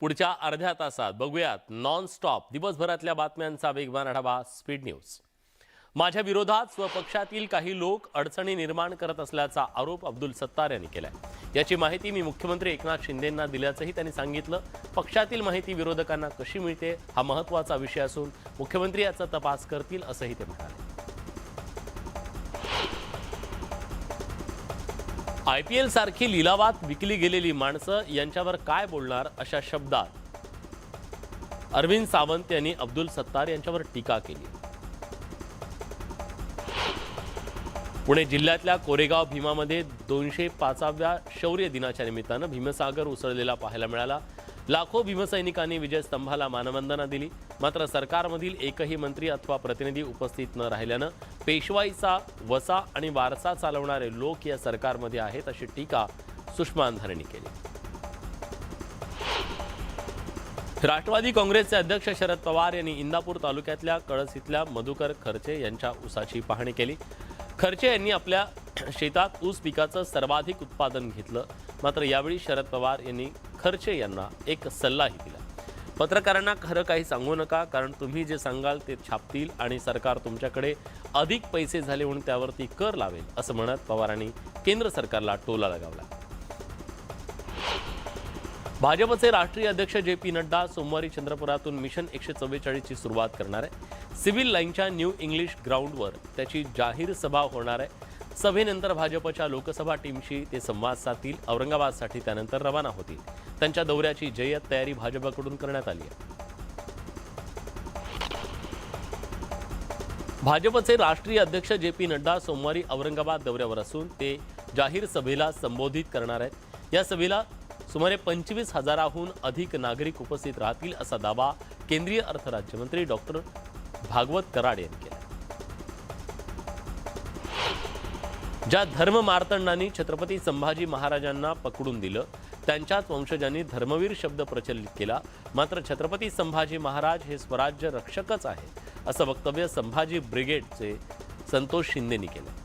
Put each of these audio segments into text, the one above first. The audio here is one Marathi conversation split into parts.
पुढच्या अर्ध्या तासात बघूयात नॉन स्टॉप दिवसभरातल्या बातम्यांचा वेगवान आढावा स्पीड न्यूज। माझ्या विरोधात स्वपक्षातील काही लोक अडचणी निर्माण करत असल्याचा आरोप अब्दुल सत्तार यांनी केलाय। याची माहिती मी मुख्यमंत्री एकनाथ शिंदेंना दिल्याचंही त्यांनी सांगितलं। पक्षातील माहिती विरोधकांना कशी मिळते हा महत्त्वाचा विषय असून मुख्यमंत्री याचा तपास करतील असंही ते म्हणाले। IPL सारखी लिलावात विकली गेलेली माणसं यांच्यावर काय बोलणार अशा शब्दात अरविंद सावंत यांनी अब्दुल सत्तार यांच्यावर टीका केली। पुणे जिल्ह्यातल्या कोरेगाव भीमामध्ये 205व्या शौर्य दिनाच्या निमित्तानं भीमसागर उसळलेला पाहायला मिळाला। लाखो भीमसैनिकांनी विजयस्तंभाला मानवंदना दिली। मात्र सरकारमधील एकही मंत्री अथवा प्रतिनिधी उपस्थित न राहिल्यानं पेशवाईचा वसा आणि वारसा चालवणारे लोक या सरकारमध्ये आहेत अशी टीका सुषमा अंधारेंनी केली। राष्ट्रवादी काँग्रेसचे अध्यक्ष शरद पवार यांनी इंदापूर तालुक्यातल्या कळस इथल्या मधुकर खर्चे यांच्या ऊसाची पाहणी केली। खर्चे यांनी आपल्या शेतात ऊस पिकाचं सर्वाधिक उत्पादन घेतलं। मात्र यावेळी शरद पवार यांनी खर्चे यांना एक सल्लाही दिला। पत्रकारांना खरं काही सांगू नका, कारण तुम्ही जे सांगाल ते छापतील आणि सरकार तुमच्याकडे अधिक पैसे झाले म्हणून त्यावरती कर लावेल असं म्हणत पवारांनी केंद्र सरकारला टोला लगावला। भाजपचे राष्ट्रीय अध्यक्ष JP नड्डा सोमवारी चंद्रपुरातून मिशन 144 ची सुरुवात करणार आहे। सिव्हिल लाईनच्या न्यू इंग्लिश ग्राउंडवर त्याची जाहीर सभा होणार आहे। सभेनंतर भाजपच्या लोकसभा टीमशी ते संवाद साधतील। औरंगाबादसाठी त्यानंतर रवाना होतील। त्यांच्या दौऱ्याची जय्यत तयारी भाजपकडून करण्यात आली आहे। भाजपचे राष्ट्रीय अध्यक्ष JP नड्डा सोमवारी औरंगाबाद दौऱ्यावर असून ते जाहीर सभेला संबोधित करणार आहेत। या सभेला सुमारे 25,000हून अधिक नागरिक उपस्थित राहतील असा दावा केंद्रीय अर्थ राज्यमंत्री डॉक्टर भागवत कराड यांनी केला। ज्या धर्म मार्तंडांनी छत्रपती संभाजी महाराजांना पकडून दिलं त्यांच्याच वंशजांनी धर्मवीर शब्द प्रचलित केला। मात्र छत्रपती संभाजी महाराज हे स्वराज्य रक्षकच आहे असं वक्तव्य संभाजी ब्रिगेडचे संतोष शिंदेंनी केलं।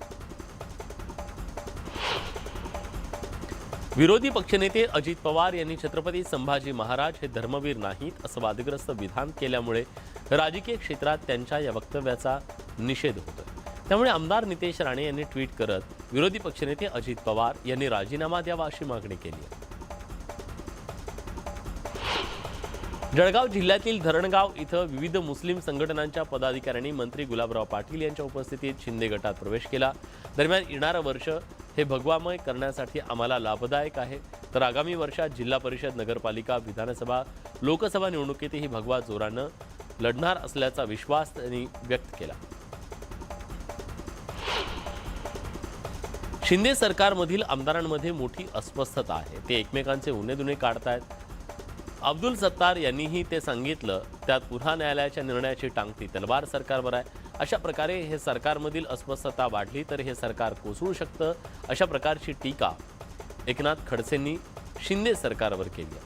विरोधी पक्षनेते अजित पवार यांनी छत्रपती संभाजी महाराज हे धर्मवीर नाहीत असं वादग्रस्त विधान केल्यामुळे राजकीय क्षेत्रात त्यांच्या या वक्तव्याचा निषेध होतोय। त्यामुळे आमदार नितेश राणे यांनी ट्विट करत विरोधी पक्षनेते अजित पवार यांनी राजीनामा द्यावा अशी मागणी केली आहे। जळगाव जिल्ह्यातील धरणगाव इथं विविध मुस्लिम संघटनांच्या पदाधिकाऱ्यांनी मंत्री गुलाबराव पाटील यांच्या उपस्थितीत शिंदे गटात प्रवेश केला। दरम्यान येणारं वर्ष हे भगवामय करण्यासाठी आम्हाला लाभदायक आहे, तर आगामी वर्षात जिल्हा परिषद, नगरपालिका, विधानसभा, लोकसभा निवडणुकीतही भगवा जोरानं लढणार असल्याचा विश्वास त्यांनी व्यक्त केला। शिंदे सरकारमधील आमदारांमध्ये मोठी अस्वस्थता आहे। ते एकमेकांचे उन्हे काढतायत। अब्दुल सत्तार यांनीही ते सांगितलं। त्यात पुन्हा न्यायालयाच्या निर्णयाची टांगती तलवार सरकारवर आहे। अशा प्रकारे हे सरकारमधील अस्वस्थता वाढली तर हे सरकार कोसळू शकतं, अशा प्रकारची टीका एकनाथ खडसेंनी शिंदे सरकारवर केली आहे।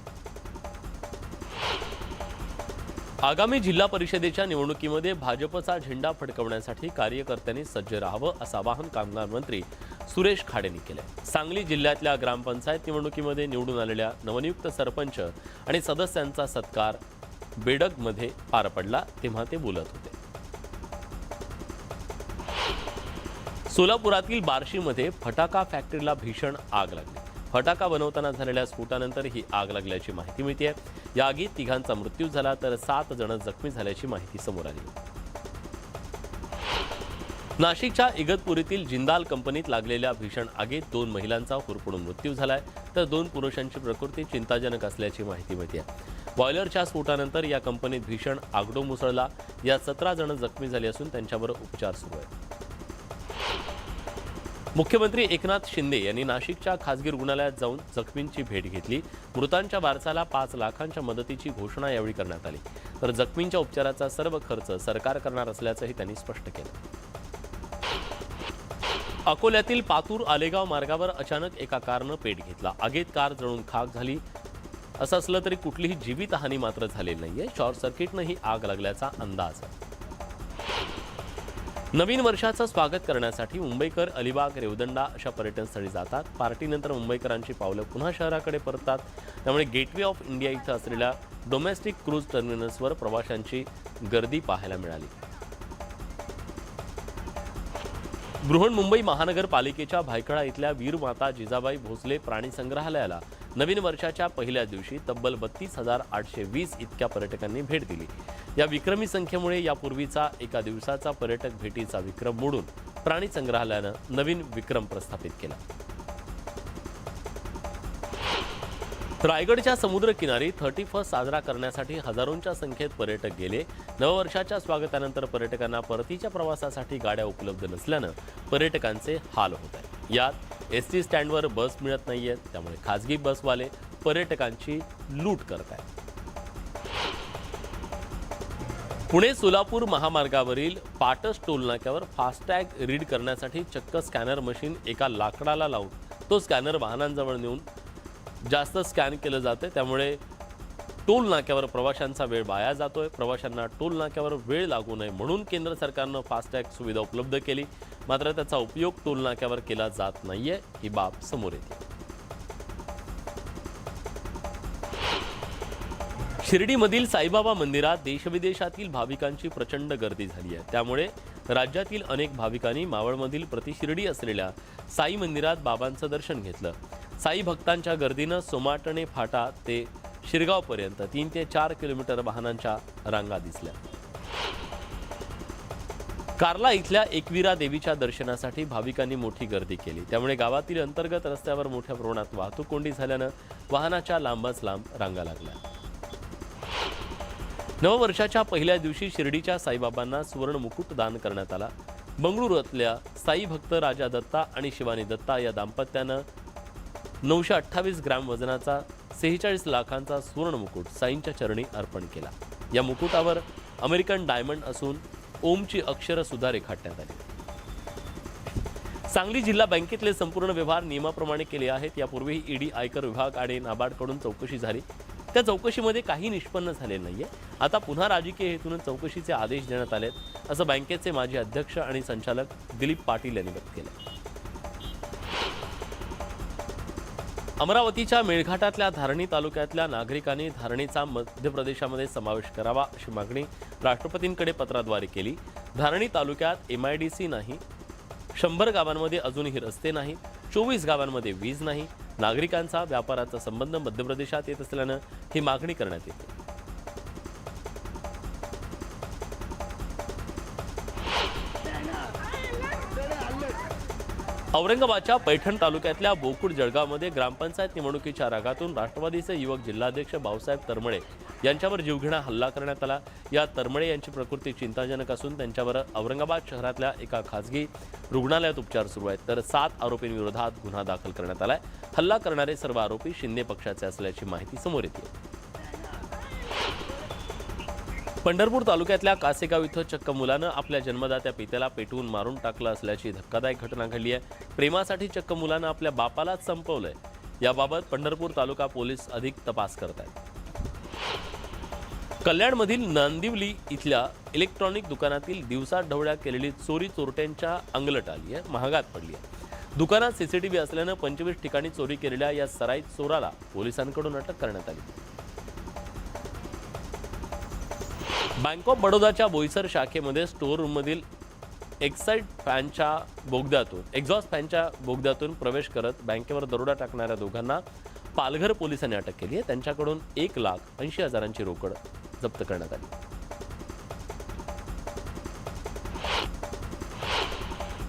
आगामी जिल्हा परिषदेच्या निवडणुकीमध्ये भाजपचा झेंडा फडकवण्यासाठी कार्यकर्त्यांनी सज्ज राहावं असं आवाहन कामगार मंत्री सुरेश खाडे यांनी केलंय। सांगली जिल्ह्यातल्या ग्रामपंचायत निवडणुकीमध्ये निवडून आलेल्या नवनियुक्त सरपंच आणि सदस्यांचा सत्कार बेडगमध्ये पार पडला तेव्हा ते बोलत होते। सोलापुरातील बार्शीमध्ये फटाका फॅक्टरीला भीषण आग लागली। फटाका बनवताना झालेल्या स्फोटानंतर ही आग लागल्याची माहिती मिळते। या आगीत 3घांचा मृत्यू झाला तर 7 जण जखमी झाल्याची माहिती समोर आली। नाशिकच्या इगतपुरीतील जिंदाल कंपनीत लागलेल्या भीषण आगीत 2 महिलांचा होरपळून मृत्यू झालाय तर 2 पुरुषांची प्रकृती चिंताजनक असल्याची माहिती मिळते। बॉयलरच्या स्फोटानंतर या कंपनीत भीषण आगडोंब उसळला। या 17 जण जखमी झाले असून त्यांच्यावर उपचार सुरू आहेत। मुख्यमंत्री एकनाथ शिंदे यांनी नाशिकच्या खासगी रुग्णालयात जाऊन जखमींची भेट घेतली। मृतांच्या वारसाला 5 लाखांच्या मदतीची घोषणा यावेळी करण्यात आली, तर जखमींच्या उपचाराचा सर्व खर्च सरकार करणार असल्याचंही त्यांनी स्पष्ट केलं। अकोल्यातील पातूर आलेगाव मार्गावर अचानक एका कारनं पेट घेतला। आगीत कार जळून खाक झाली। असं असलं तरी कुठलीही जीवितहानी मात्र झालेली नाहीये। शॉर्ट सर्किटनं ही आग लागल्याचा अंदाज आहे। नवीन वर्षाचं स्वागत करण्यासाठी मुंबईकर अलिबाग, रेवदंडा अशा पर्यटनस्थळी जातात. पार्टीनंतर मुंबईकरांची पावलं पुन्हा शहराकडे परततात. त्यामुळे गेटवे ऑफ इंडिया इथं असलेल्या डोमेस्टिक क्रूज टर्मिनल्सवर प्रवाशांची गर्दी पाहायला मिळाली. बृहन्मुंबई महानगरपालिकेच्या भायखळा इथल्या वीरमाता जिजाबाई भोसले प्राणी संग्रहालयाला नवीन वर्षाच्या पहिल्या दिवशी तब्बल 32,820 इतक्या पर्यटकांनी भेट दिली. या विक्रमी संख्येमुळे यापूर्वीचा एका दिवसाचा पर्यटक भेटीचा विक्रम मोडून प्राणी संग्रहालयानं नवीन विक्रम प्रस्थापित केला. रायगडच्या समुद्रकिनारी 31 साजरा करण्यासाठी हजारोंच्या संख्येत पर्यटक गेले. नववर्षाच्या स्वागतानंतर पर्यटकांना परतीच्या प्रवासासाठी गाड्या उपलब्ध नसल्यानं पर्यटकांचे हाल होत आहेत. यात एसटी स्टँडवर बस मिळत नाहीयेत, त्यामुळे खासगी बसवाले पर्यटकांची लूट करत आहेत. पुणे सोलापूर महामार्गावरील पाटस टोल नाक्यावर फास्टॅग रीड करण्यासाठी चक्क स्कॅनर मशीन एका लाकडाला लावून तो स्कॅनर वाहनांजवळ नेऊन जास्त स्कॅन केलं जाते. त्यामुळे टोल नाक्यावर प्रवाशांचा वेळ वाया जातोय. प्रवाशांना टोल नाक्यावर वेळ लागू नये म्हणून केंद्र सरकारनं फास्टॅग सुविधा उपलब्ध केली, मात्र त्याचा उपयोग टोल नाक्यावर केला जात नाहीये, ही बाब समोर येते. शिर्डीमधील साईबाबा मंदिरात देशविदेशातील भाविकांची प्रचंड गर्दी झाली आहे. त्यामुळे राज्यातील अनेक भाविकांनी मावळमधील प्रतिशिर्डी असलेल्या साई मंदिरात बाबांचं दर्शन घेतलं. साई भक्तांच्या गर्दीनं सोमाटणे फाटा ते शिरगावपर्यंत 3 ते 4 किलोमीटर वाहनांच्या रांगा दिसल्या. कार्ला इथल्या एकविरा देवीच्या दर्शनासाठी भाविकांनी मोठी गर्दी केली. त्यामुळे गावातील अंतर्गत रस्त्यावर मोठ्या प्रमाणात वाहतूक कोंडी झाल्यानं वाहनाच्या लांबच लांब रांगा लागल्या. नववर्षाच्या पहिल्या दिवशी शिर्डीच्या साईबाबांना सुवर्ण मुकुट दान करण्यात आला. बंगळुरूतल्या साई भक्त राजा दत्ता आणि शिवानी दत्ता या दाम्पत्यानं 928 ग्रॅम वजनाचा 46 लाखांचा सुवर्ण मुकुट साईंच्या चरणी अर्पण केला. या मुकुटावर अमेरिकन डायमंड असून ओमची अक्षरं सुद्धा रेखाटण्यात आली. सांगली जिल्हा बँकेतले संपूर्ण व्यवहार नियमाप्रमाणे केले आहेत. यापूर्वी ईडी, आयकर विभाग आणि नाबार्डकडून चौकशी झाली. त्या चौकशीमध्ये काही निष्पन्न झालेलं नाहीये. आता पुन्हा राजकीय हेतून चौकशीचे आदेश देण्यात आलेत, असं बँकेचे माजी अध्यक्ष आणि संचालक दिलीप पाटील यांनी व्यक्त केलं. अमरावतीच्या मेळघाटातल्या धारणी तालुक्यातल्या नागरिकांनी धारणीचा मध्य प्रदेशामध्ये समावेश करावा अशी मागणी राष्ट्रपतींकडे पत्राद्वारे केली. धारणी तालुक्यात MIDC नाही, 100 गावांमध्ये अजूनही रस्ते नाही, 24 गावांमध्ये वीज नाही. नागरिकांचा व्यापाराचा संबंध मध्य प्रदेशात येत असल्यानं ही मागणी करण्यात येते. औरंगाबादच्या पैठण तालुक्यातल्या बोकुड जळगावमध्ये ग्रामपंचायत निवडणुकीच्या रागातून राष्ट्रवादीचे युवक जिल्हाध्यक्ष भाऊसाहेब तरमळे यांच्यावर जीवघेणा हल्ला करण्यात आला. या तरमळे यांची प्रकृती चिंताजनक असून त्यांच्यावर औरंगाबाद शहरातल्या एका खासगी रुग्णालयात उपचार सुरू आहेत. तर 7 आरोपींविरोधात गुन्हा दाखल करण्यात आलाय. हल्ला करणारे सर्व आरोपी शिंदे पक्षाचे असल्याची माहिती समोर येते. पंढरपूर तालुक्यातल्या कासेगाव इथं चक्क मुलानं आपल्या जन्मदात्या पित्याला पेटवून मारून टाकलं असल्याची धक्कादायक घटना घडली आहे. प्रेमासाठी चक्क मुलानं आपल्या बापालाच संपवलंय. याबाबत पंढरपूर तालुका पोलीस अधिक तपास करत आहेत. कल्याणमधील नांदिवली इथल्या इलेक्ट्रॉनिक दुकानातील दिवसा ढवळ्या केलेली चोरी चोरट्यांच्या अंगलट आली आहे, महागात पडली आहे. दुकानात CCTV असल्यानं 25 ठिकाणी चोरी केलेल्या या सराईत चोराला पोलिसांकडून अटक करण्यात आली. बँक ऑफ बडोदाच्या बोईसर शाखेमध्ये स्टोअर रूममधील एक्झॉस्ट फॅनच्या बोगद्यातून प्रवेश करत बँकेवर दरोडा टाकणाऱ्या दोघांना पालघर पोलिसांनी अटक केली आहे. त्यांच्याकडून 1,80,000ची रोकड जप्त करण्यात आली.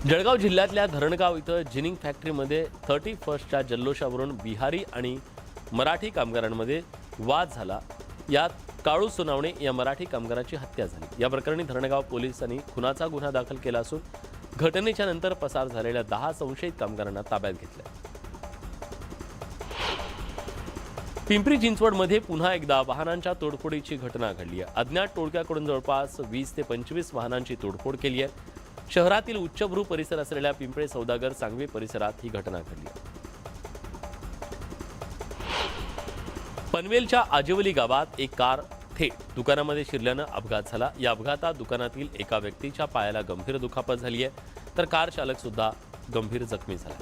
जळगाव जिल्ह्यातल्या धरणगाव इथं जिनिंग फॅक्टरीमध्ये 31च्या जल्लोषावरून बिहारी आणि मराठी कामगारांमध्ये वाद झाला. यात काळू सोनावणे या मराठी कामगाराची हत्या झाली. या प्रकरणी धरणगाव पोलिसांनी खुनाचा गुन्हा दाखल केला असून घटनेच्या नंतर पसार झालेल्या 10 संशयित कामगारांना ताब्यात घेतलं. पिंपरी चिंचवडमध्ये पुन्हा एकदा वाहनांच्या तोडफोडीची घटना घडली आहे. अज्ञात टोळक्याकडून जवळपास 20 ते 25 वाहनांची तोडफोड केली आहे. शहरातील उच्चभ्रू परिसर असलेल्या पिंपळे सौदागर सांगवी परिसरात ही घटना घडली आहे. पनवेलच्या आजिवली गावात एक कार थेट दुकानामध्ये शिरल्यानं अपघात झाला. या अपघातात दुकानातील एका व्यक्तीच्या पायाला गंभीर दुखापत झाली आहे, तर कार चालक सुद्धा गंभीर जखमी झाला.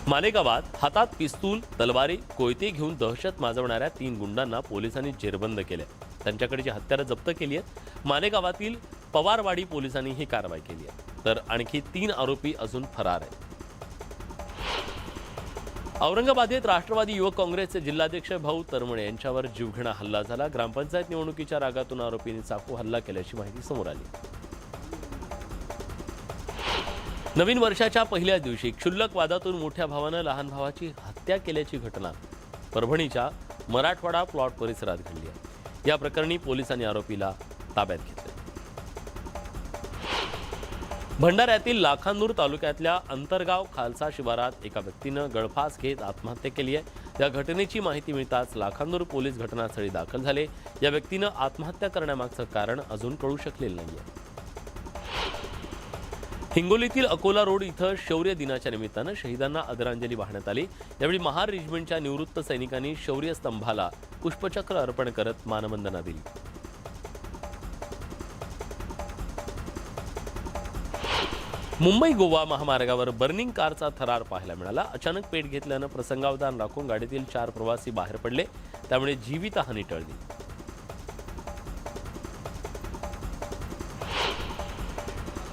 मालेगावात हातात पिस्तूल, तलवारी, कोयते घेऊन दहशत माजवणाऱ्या 3 गुंडांना पोलिसांनी जेरबंद केले. त्यांच्याकडची हत्यारं जप्त केली आहेत. मालेगावातील पवारवाडी पोलिसांनी ही कारवाई केली आहे, तर आणखी 3 आरोपी अजून फरार आहेत. औरंगाबादेत राष्ट्रवादी युवक काँग्रेसचे जिल्हाध्यक्ष भाऊ तरमणे यांच्यावर जीवघेणा हल्ला झाला. ग्रामपंचायत निवडणुकीच्या रागातून आरोपींनी चाकू हल्ला केल्याची माहिती समोर आली. नवीन वर्षाच्या पहिल्याच दिवशी क्षुल्लक वादातून मोठ्या भावानं लहान भावाची हत्या केल्याची घटना परभणीच्या मराठवाडा प्लॉट परिसरात घडली आहे. या प्रकरणी पोलिसांनी आरोपीला ताब्यात घेतले. भंडाऱ्यातील लाखांदूर तालुक्यातल्या अंतरगाव खालसा शिवारात एका व्यक्तीनं गळफास घेत आत्महत्या केली आहे. या घटनेची माहिती मिळताच लाखांदूर पोलीस घटनास्थळी दाखल झाले. या व्यक्तीनं आत्महत्या करण्यामागचं कारण अजून कळू शकलेलं नाहीये. हिंगोलीतील अकोला रोड इथं शौर्य दिनाच्या निमित्तानं शहीदांना आदरांजली वाहण्यात आली. यावेळी महार रेजिमेंटच्या निवृत्त सैनिकांनी शौर्य स्तंभाला पुष्पचक्र अर्पण करत मानवंदना दिली. मुंबई गोवा महामार्गावर बर्निंग कारचा थरार पाहायला मिळाला. अचानक पेट घेतल्यानं प्रसंगावधान राखून गाडीतील 4 प्रवासी बाहेर पडले, त्यामुळे जीवितहानी टळली.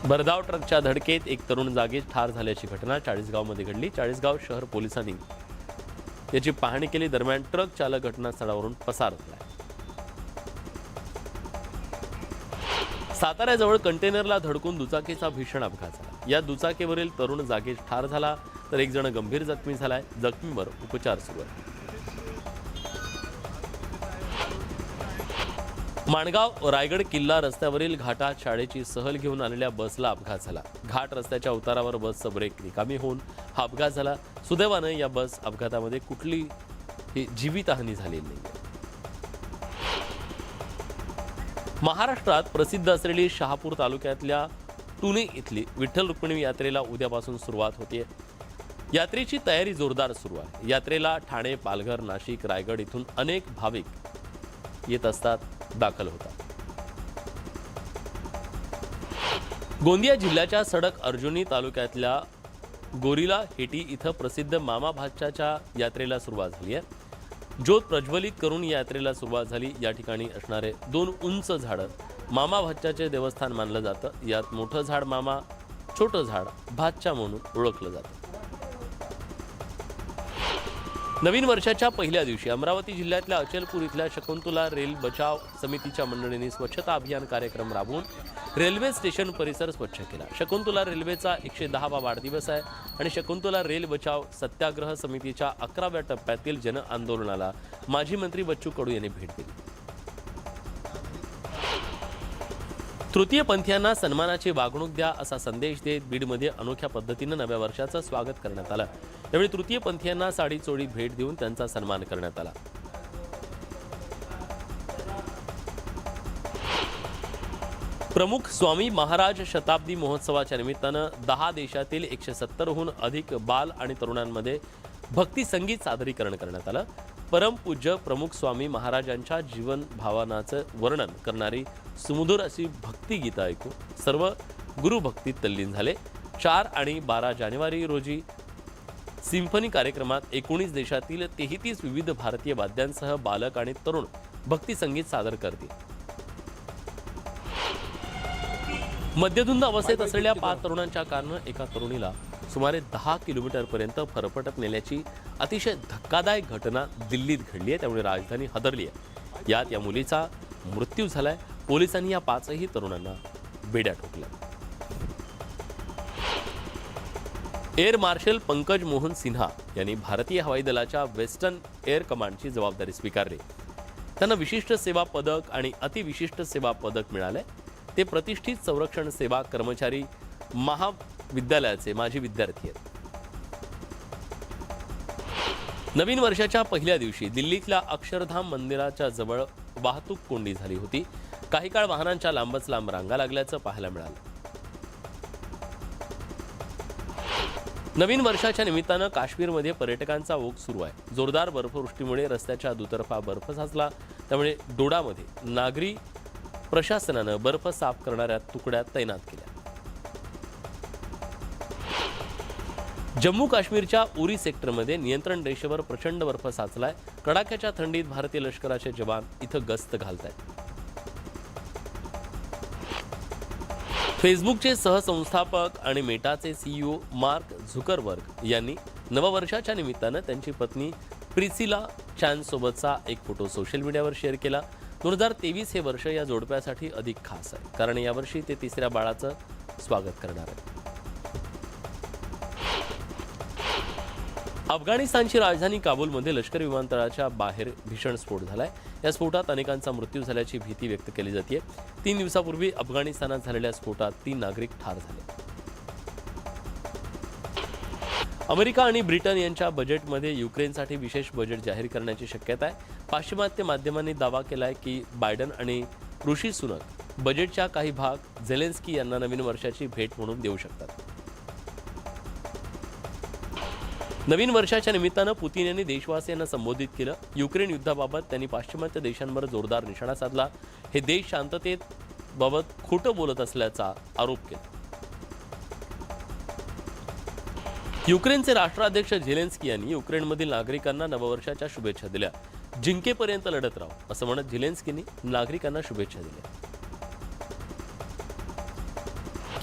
भरधाव ट्रकच्या धडकेत एक तरुण जागीच ठार झाल्याची घटना चाळीसगावमध्ये घडली. चाळीसगाव शहर पोलिसांनी याची पाहणी केली. दरम्यान ट्रक चालक घटनास्थळावरून पसार झाला. साताऱ्याजवळ कंटेनरला धडकून दुचाकीचा भीषण अपघात झाला. या दुचाकीवरील तरुण जागीच ठार झाला, तर एक जण गंभीर जखमी झालाय. जखमीवर उपचार सुरू आहेत. माणगाव रायगड किल्ला रस्त्यावरील घाटात शाळेची सहल घेऊन आलेल्या बसला अपघात झाला. घाट रस्त्याच्या उतारावर बसचं ब्रेक निकामी होऊन हा अपघात झाला. सुदैवानं या बस अपघातामध्ये कुठलीही जीवितहानी झालेली नाही. महाराष्ट्रात प्रसिद्ध असलेली शहापूर तालुक्यातल्या टुणे इथली विठ्ठल रुक्मिणी यात्रेला उद्यापासून सुरुवात होते. यात्रेची तयारी जोरदार सुरू आहे. यात्रेला ठाणे, पालघर, नाशिक, रायगड इथून अनेक भाविक येत असतात, दाखल होतात. गोंदिया जिल्ह्याच्या सडक अर्जुनी तालुक्यातल्या गोरिला हेटी इथं प्रसिद्ध मामा भाच्याच्या यात्रेला सुरुवात झाली आहे. ज्योत प्रज्वलित करून या यात्रेला सुरुवात झाली. या ठिकाणी असणारे 2 उंच झाडं मामा भाच्याचे देवस्थान मानलं जातं. यात मोठं झाड मामा, छोटं झाड भाच्या म्हणून ओळखलं जातं. नवीन वर्षाच्या पहिल्या दिवशी अमरावती जिल्ह्यातल्या अचलपूर इथल्या शकुंतला रेल बचाव समितीच्या मंडळींनी स्वच्छता अभियान कार्यक्रम राबवून रेल्वे स्टेशन परिसर स्वच्छ केला. शकुंतला रेल्वेचा 110वा वाढदिवस आहे आणि शकुंतला रेल बचाव सत्याग्रह समितीच्या 11व्या टप्प्यातील जन आंदोलनाला माजी मंत्री बच्चू कडू यांनी भेट दिली. तृतीयपंथीयांना सन्मानाची वागणूक द्या असा संदेश देत बीडमध्ये अनोख्या पद्धतीनं नव्या वर्षाचं स्वागत करण्यात आलं. यावेळी तृतीयपंथीयांना साडी चोळी भेट देऊन त्यांचा सन्मान करण्यात आला. प्रमुख स्वामी महाराज शताब्दी महोत्सवाच्या निमित्तानं 10 देशातील 170हून अधिक बाल आणि तरुणांमध्ये भक्ती संगीत सादरीकरण करण्यात आलं. परमपूज्य प्रमुख स्वामी महाराजांच्या जीवन भावनाचं वर्णन करणारी सुमधुर अशी भक्तिगीतं ऐकून सर्व गुरुभक्तीत तल्लीन झाले. 4 आणि 12 जानेवारी रोजी सिम्फनी कार्यक्रमात 19 देशातील 33 विविध भारतीय वाद्यांसह बालक आणि तरुण भक्ती संगीत सादर करतील. मद्यधुंद अवस्थेत असलेल्या 5 तरुणांच्या कारनं एका तरुणीला सुमारे 10 किलोमीटरपर्यंत फरफटत नेल्याची अतिशय धक्कादायक घटना दिल्लीत घडली आहे. त्यामुळे राजधानी हादरली आहे. यात या मुलीचा मृत्यू झालाय. पोलिसांनी या 5ही तरुणांना बेड्या ठोकल्या. एअर मार्शल पंकज मोहन सिन्हा यांनी भारतीय हवाई दलाच्या वेस्टर्न एअर कमांडची जबाबदारी स्वीकारली. त्यांना विशिष्ट सेवा पदक आणि अतिविशिष्ट सेवा पदक मिळाले. ते प्रतिष्ठित संरक्षण सेवा कर्मचारी महाविद्यालयाचे माजी विद्यार्थी आहेत. नवीन वर्षाच्या पहिल्या दिवशी दिल्लीतल्या अक्षरधाम मंदिराच्या जवळ वाहतूक कोंडी झाली होती. काही काळ वाहनांच्या लांबच लांब रांगा लागल्याचं पाहायला मिळालं. नवीन वर्षाच्या निमित्तानं काश्मीरमध्ये पर्यटकांचा ओघ सुरू आहे. जोरदार बर्फवृष्टीमुळे रस्त्याच्या दुतर्फा बर्फ साचला. त्यामुळे डोडामध्ये नागरी प्रशासनानं बर्फ साफ करणाऱ्या तुकड्या तैनात केल्या. जम्मू काश्मीरच्या उरी सेक्टरमध्ये नियंत्रण रेषेवर प्रचंड बर्फ साचलाय. कडाक्याच्या थंडीत भारतीय लष्कराचे जवान इथं गस्त घालतायत. फेसबुकचे सहसंस्थापक आणि मेटाचे सीईओ मार्क झुकरबर्ग यांनी नववर्षाच्या निमित्तानं त्यांची पत्नी प्रिसिला चॅनसोबतचा एक फोटो सोशल मीडियावर शेअर केला. 2023 हे वर्ष या जोडप्यासाठी अधिक खास आहे, कारण यावर्षी ते तिसऱ्या बाळाचं स्वागत करणार आहे. अफगाणिस्तानची राजधानी काबूलमध्ये लष्करी विमानतळाच्या बाहेर भीषण स्फोट झालाय. या स्फोटात अनेकांचा मृत्यू झाल्याची भीती व्यक्त केली जाते. 3 दिवसापूर्वी अफगाणिस्तानात झालेल्या स्फोटात 3 नागरिक ठार झाले. अमेरिका आणि ब्रिटन यांच्या बजेटमध्ये युक्रेनसाठी विशेष बजेट जाहीर करण्याची शक्यता आहे. पाश्चिमात्य माध्यमांनी दावा केलाय की बायडन आणि ऋषी सुनक बजेटच्या काही भाग झेलेन्स्की यांना नवीन वर्षाची भेट म्हणून देऊ शकतात. नवीन वर्षाच्या निमित्तानं पुतीन यांनी देशवासियांना संबोधित केलं. युक्रेन युद्धाबाबत त्यांनी पाश्चिमात्य देशांवर जोरदार निशाणा साधला. हे देश शांततेबाबत खोटं बोलत असल्याचा आरोप केला. युक्रेनचे राष्ट्राध्यक्ष झेलेन्स्की यांनी युक्रेनमधील नागरिकांना नववर्षाच्या शुभेच्छा दिल्या. जिंकेपर्यंत लढत राहू असं म्हणत झेलेन्स्कींनी नागरिकांना शुभेच्छा दिल्या.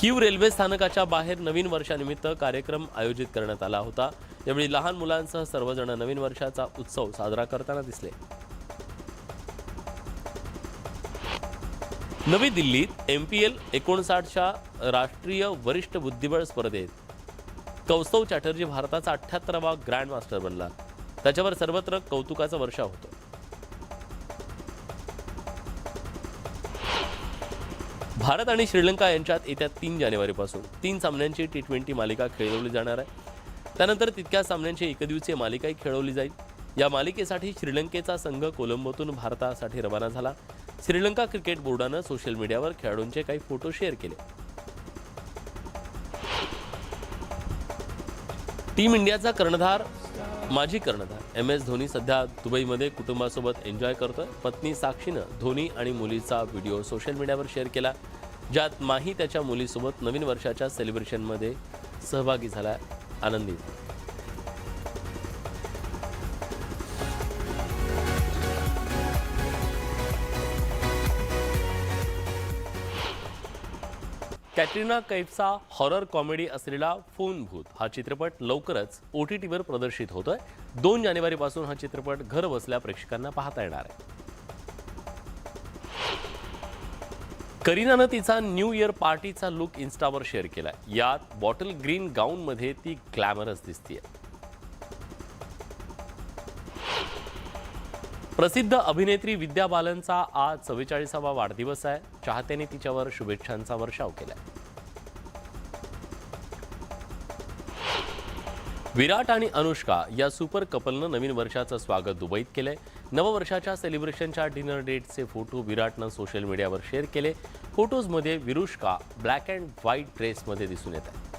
कीव रेल्वे स्थानकाच्या बाहेर नवीन वर्षानिमित्त कार्यक्रम आयोजित करण्यात आला होता. यावेळी लहान मुलांसह सर्वजण नवीन वर्षाचा उत्सव साजरा करताना दिसले. नवी दिल्लीत MPL 59च्या राष्ट्रीय वरिष्ठ बुद्धिबळ स्पर्धेत कौस्तव चॅटर्जी भारताचा 78वा ग्रँड मास्टर बनला. त्याच्यावर सर्वत्र कौतुकाचा वर्षाव होतो. भारत आणि श्रीलंका यांच्यात येत्या 3 जानेवारीपासून 3 सामन्यांची T20 मालिका खेळवली जाणार आहे. त्यानंतर तितक्या सामन्यांची एकदिवसीय मालिकाही खेळवली जाईल. या मालिकेसाठी श्रीलंकेचा संघ कोलंबोतून भारतासाठी रवाना झाला. श्रीलंका क्रिकेट बोर्डानं सोशल मीडियावर खेळाडूंचे काही फोटो शेअर केले. टीम इंडियाचा कर्णधार माजी कर्णधार MS धोनी सध्या दुबईमध्ये कुटुंबासोबत एन्जॉय करतोय. पत्नी साक्षीनं धोनी आणि मुलीचा व्हिडिओ सोशल मीडियावर शेअर केला, ज्यात माही त्याच्या मुलीसोबत नवीन वर्षाच्या सेलिब्रेशनमध्ये सहभागी झाला. आनंदी कॅटरीना कैफचा हॉरर कॉमेडी असलेला फोन भूत हा चित्रपट लवकरच OTTवर प्रदर्शित होतोय. 2 जानेवारीपासून हा चित्रपट घर बसल्या प्रेक्षकांना पाहता येणार आहे. करीनानं तिचा न्यू इयर पार्टीचा लुक इन्स्टावर शेअर केलाय. यात बॉटल ग्रीन गाऊनमध्ये ती ग्लॅमरस दिसतेय. प्रसिद्ध अभिनेत्री विद्या बालनचा आज 44वा वाढदिवस आहे. चाहत्यांनी तिच्यावर शुभेच्छांचा वर्षाव केलाय. विराट आणि अनुष्का या सुपर कपलनं नवीन वर्षाचं स्वागत दुबईत केलंय. नववर्षाच्या सेलिब्रेशनच्या डिनर डेटचे फोटो विराटनं सोशल मीडियावर शेअर केले. फोटोजमध्ये विरुष्का ब्लॅक अँड व्हाईट ड्रेसमध्ये दिसून येत आहे.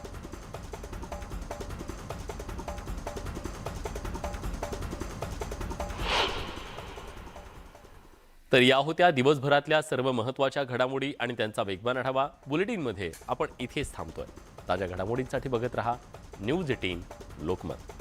तर या होत्या दिवसभरातल्या सर्व महत्त्वाच्या घडामोडी आणि त्यांचा वेगवान आढावा. बुलेटिनमध्ये आपण इथेच थांबतोय. ताज्या घडामोडींसाठी बघत रहा न्यूज 18 लोकमत.